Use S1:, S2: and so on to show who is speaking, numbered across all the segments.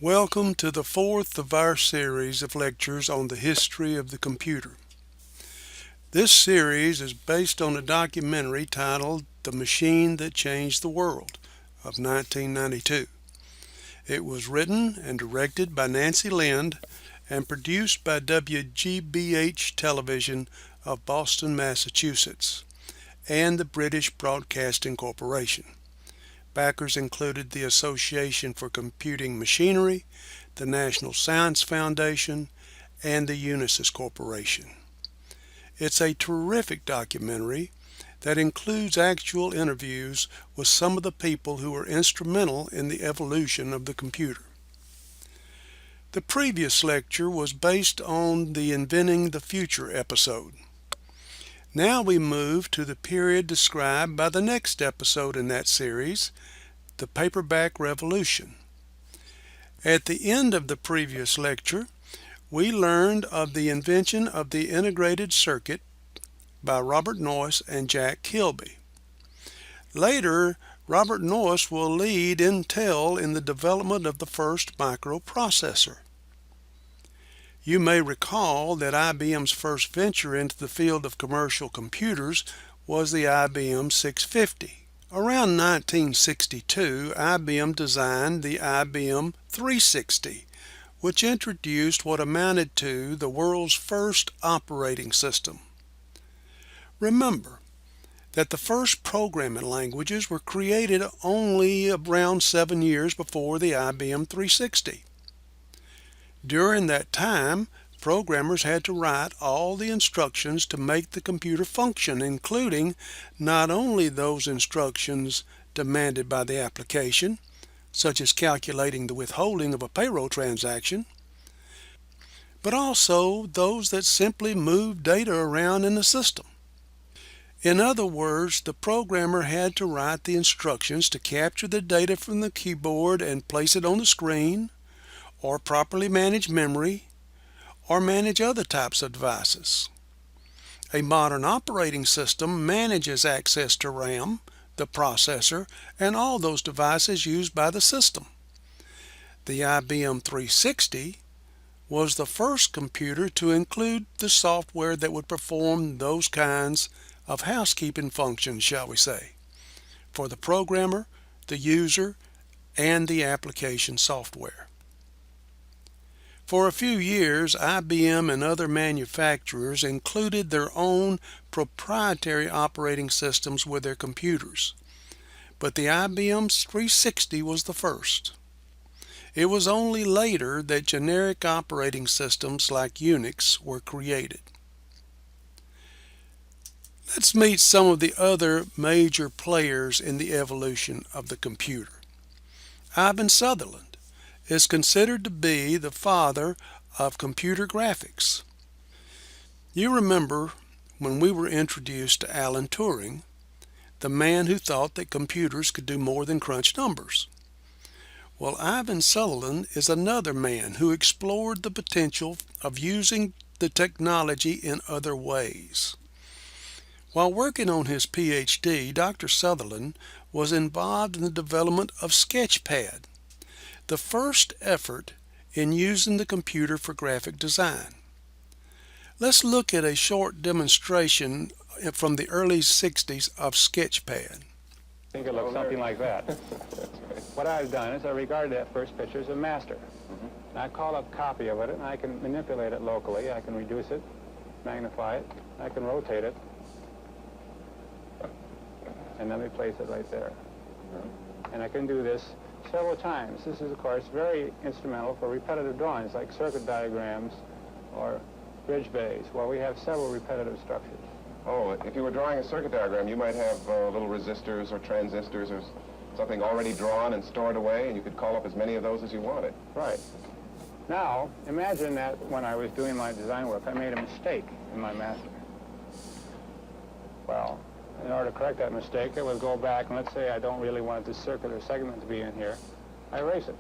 S1: Welcome to the fourth of our series of lectures on the history of the computer. This series is based on a documentary titled The Machine That Changed the World of 1992. It was written and directed by Nancy Lind and produced by WGBH Television of Boston, Massachusetts, and the British Broadcasting Corporation. Backers included the Association for Computing Machinery, the National Science Foundation, and the Unisys Corporation. It's a terrific documentary that includes actual interviews with some of the people who were instrumental in the evolution of the computer. The previous lecture was based on the Inventing the Future episode. Now we move to the period described by the next episode in that series, the Paperback Revolution. At the end of the previous lecture, we learned of the invention of the integrated circuit by Robert Noyce and Jack Kilby. Later, Robert Noyce will lead Intel in the development of the first microprocessor. You may recall that IBM's first venture into the field of commercial computers was the IBM 650. Around 1962, IBM designed the IBM 360, which introduced what amounted to the world's first operating system. Remember that the first programming languages were created only around 7 years before the IBM 360. During that time, programmers had to write all the instructions to make the computer function, including not only those instructions demanded by the application, such as calculating the withholding of a payroll transaction, but also those that simply moved data around in the system. In other words, the programmer had to write the instructions to capture the data from the keyboard and place it on the screen, or properly manage memory, or manage other types of devices. A modern operating system manages access to RAM, the processor, and all those devices used by the system. The IBM 360 was the first computer to include the software that would perform those kinds of housekeeping functions, shall we say, for the programmer, the user, and the application software. For a few years, IBM and other manufacturers included their own proprietary operating systems with their computers, but the IBM 360 was the first. It was only later that generic operating systems like Unix were created. Let's meet some of the other major players in the evolution of the computer. Ivan Sutherland is considered to be the father of computer graphics. You remember when we were introduced to Alan Turing, the man who thought that computers could do more than crunch numbers. Well, Ivan Sutherland is another man who explored the potential of using the technology in other ways. While working on his PhD, Dr. Sutherland was involved in the development of Sketchpad, the first effort in using the computer for graphic design. Let's look at a short demonstration from the early 60s of Sketchpad.
S2: I think it looks something like that. What I've done is I regard that first picture as a master. And I call up a copy of it, and I can manipulate it locally. I can reduce it, magnify it, I can rotate it, and then replace it right there. And I can do this several times. This is, of course, very instrumental for repetitive drawings like circuit diagrams or bridge bays, where we have several repetitive structures.
S3: Oh, if you were drawing a circuit diagram, you might have little resistors or transistors or something already drawn and stored away, and you could call up as many of those as you wanted.
S2: Right. Now, imagine that when I was doing my design work, I made a mistake in my master. Well, in order to correct that mistake, I would go back, and let's say I don't really want this circuit or segment to be in here. I erase it.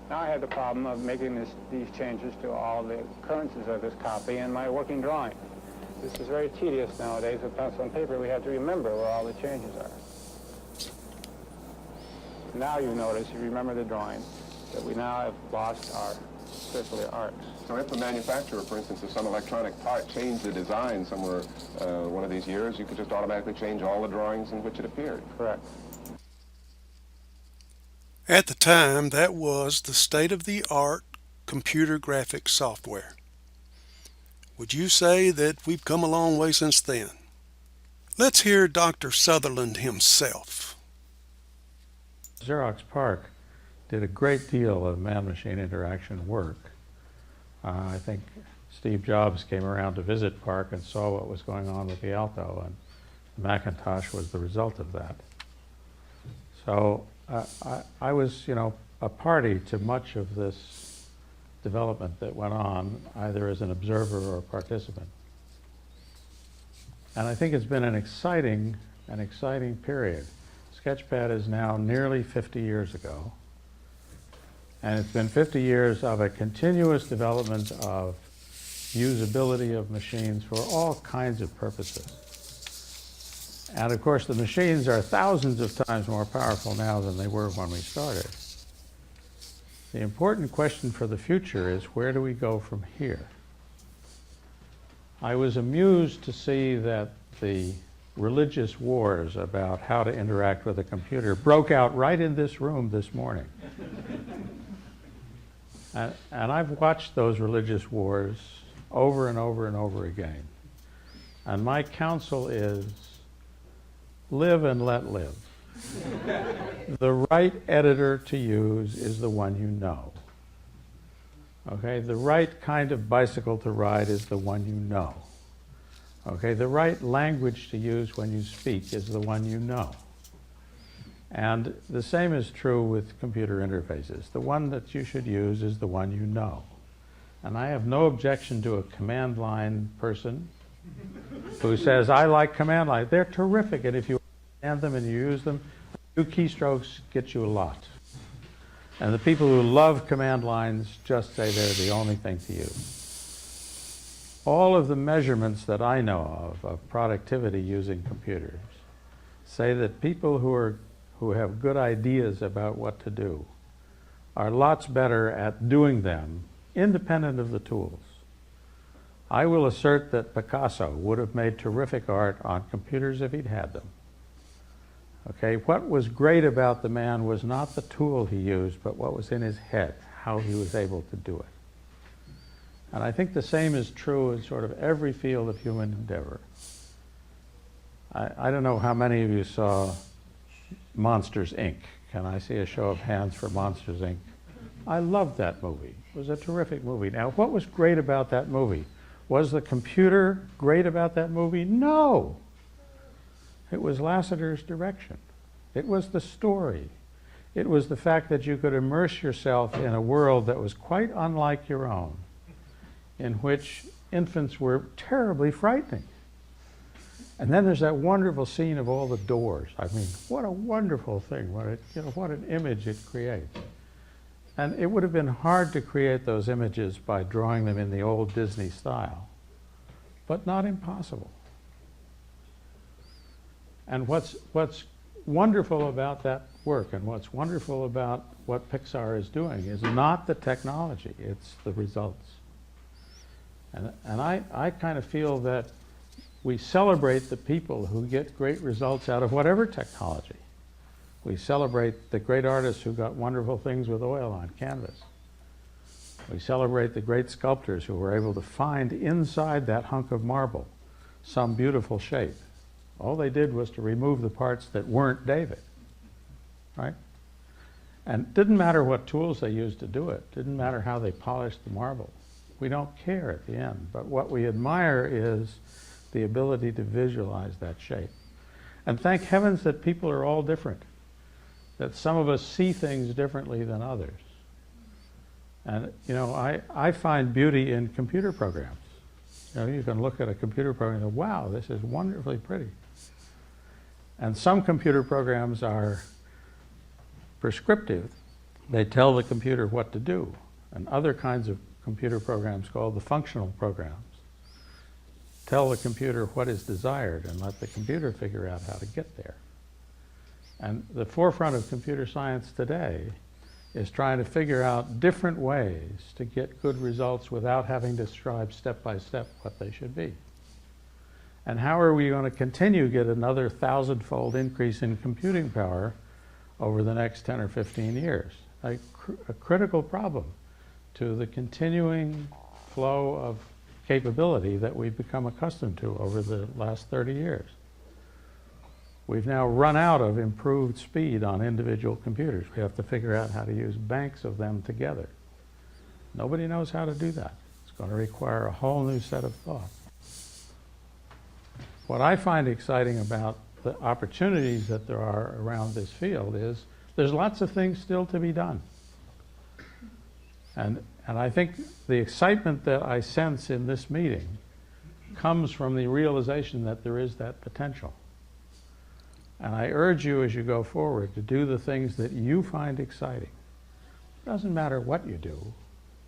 S2: Now I had the problem of making these changes to all the occurrences of this copy in my working drawing. This is very tedious nowadays. With pencil and paper, we have to remember where all the changes are. Now you notice, you remember the drawing. that we now have lost our circular arcs.
S3: So if the manufacturer, for instance, of some electronic part changed the design somewhere one of these years, you could just automatically change all the drawings in which it appeared.
S2: Correct.
S1: At the time, that was the state-of-the-art computer graphics software. Would you say that we've come a long way since then? Let's hear Dr. Sutherland himself.
S4: Xerox PARC did a great deal of man-machine interaction work. I think Steve Jobs came around to visit PARC and saw what was going on with the Alto, and the Macintosh was the result of that. So I was, a party to much of this development that went on, either as an observer or a participant. And I think it's been an exciting period. Sketchpad is now nearly 50 years ago. And it's been 50 years of a continuous development of usability of machines for all kinds of purposes. And of course, the machines are thousands of times more powerful now than they were when we started. The important question for the future is, where do we go from here? I was amused to see that the religious wars about how to interact with a computer broke out right in this room this morning. And I've watched those religious wars over and over and over again. And my counsel is, live and let live. The right editor to use is the one you know. Okay, the right kind of bicycle to ride is the one you know. Okay, the right language to use when you speak is the one you know. And the same is true with computer interfaces. The one that you should use is the one you know. And I have no objection to a command line person who says, I like command line. They're terrific, and if you understand them and you use them, a few keystrokes get you a lot. And the people who love command lines just say they're the only thing to use. All of the measurements that I know of productivity using computers say that people who have good ideas about what to do are lots better at doing them independent of the tools. I will assert that Picasso would have made terrific art on computers if he'd had them. Okay, what was great about the man was not the tool he used, but what was in his head, how he was able to do it. And I think the same is true in sort of every field of human endeavor. I don't know how many of you saw Monsters, Inc. Can I see a show of hands for Monsters, Inc.? I loved that movie. It was a terrific movie. Now, what was great about that movie? Was the computer great about that movie? No. It was Lasseter's direction. It was the story. It was the fact that you could immerse yourself in a world that was quite unlike your own, in which infants were terribly frightening. And then there's that wonderful scene of all the doors. I mean, what a wonderful thing. What an image it creates. And it would have been hard to create those images by drawing them in the old Disney style, but not impossible. And what's wonderful about that work and what's wonderful about what Pixar is doing is not the technology, it's the results. And I kind of feel that we celebrate the people who get great results out of whatever technology. We celebrate the great artists who got wonderful things with oil on canvas. We celebrate the great sculptors who were able to find inside that hunk of marble some beautiful shape. All they did was to remove the parts that weren't David, right? And it didn't matter what tools they used to do it. Didn't matter how they polished the marble. We don't care at the end. But what we admire is the ability to visualize that shape. And thank heavens that people are all different, that some of us see things differently than others. And I find beauty in computer programs. You can look at a computer program and go, wow, this is wonderfully pretty. And some computer programs are prescriptive. They tell the computer what to do. And other kinds of computer programs, called the functional programs, tell the computer what is desired and let the computer figure out how to get there. And the forefront of computer science today is trying to figure out different ways to get good results without having to describe step by step what they should be. And how are we going to continue to get another 1,000-fold increase in computing power over the next 10 or 15 years? A critical problem to the continuing flow of capability that we've become accustomed to over the last 30 years. We've now run out of improved speed on individual computers. We have to figure out how to use banks of them together. Nobody knows how to do that. It's going to require a whole new set of thought. What I find exciting about the opportunities that there are around this field is there's lots of things still to be done. And I think the excitement that I sense in this meeting comes from the realization that there is that potential. And I urge you as you go forward to do the things that you find exciting. It doesn't matter what you do.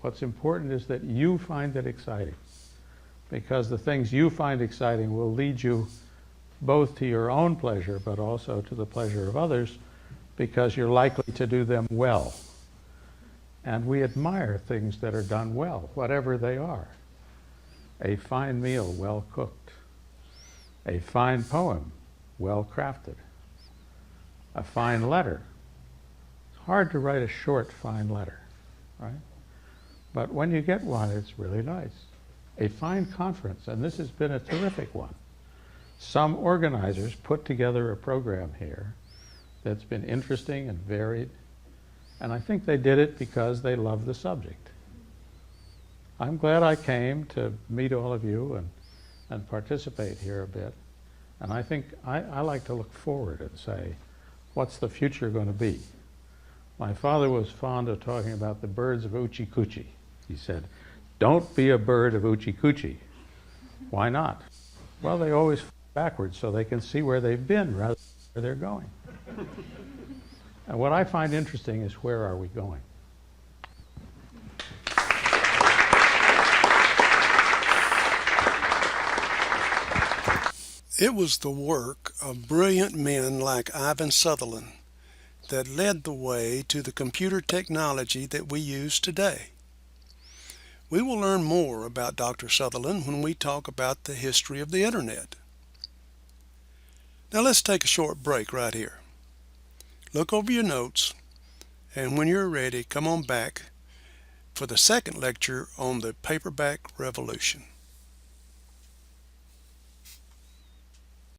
S4: What's important is that you find it exciting. Because the things you find exciting will lead you both to your own pleasure, but also to the pleasure of others, because you're likely to do them well. And we admire things that are done well, whatever they are. A fine meal well cooked. A fine poem well crafted. A fine letter. It's hard to write a short, fine letter, right? But when you get one, it's really nice. A fine conference, and this has been a terrific one. Some organizers put together a program here that's been interesting and varied, and I think they did it because they love the subject. I'm glad I came to meet all of you and participate here a bit. And I think I like to look forward and say, what's the future going to be? My father was fond of talking about the birds of Uchi-Kuchi. He said, don't be a bird of Uchi-Kuchi. Why not? Well, they always fly backwards so they can see where they've been rather than where they're going. And what I find interesting is, where are we going?
S1: It was the work of brilliant men like Ivan Sutherland that led the way to the computer technology that we use today. We will learn more about Dr. Sutherland when we talk about the history of the Internet. Now let's take a short break right here. Look over your notes, and when you're ready, come on back for the second lecture on the Paperback Revolution.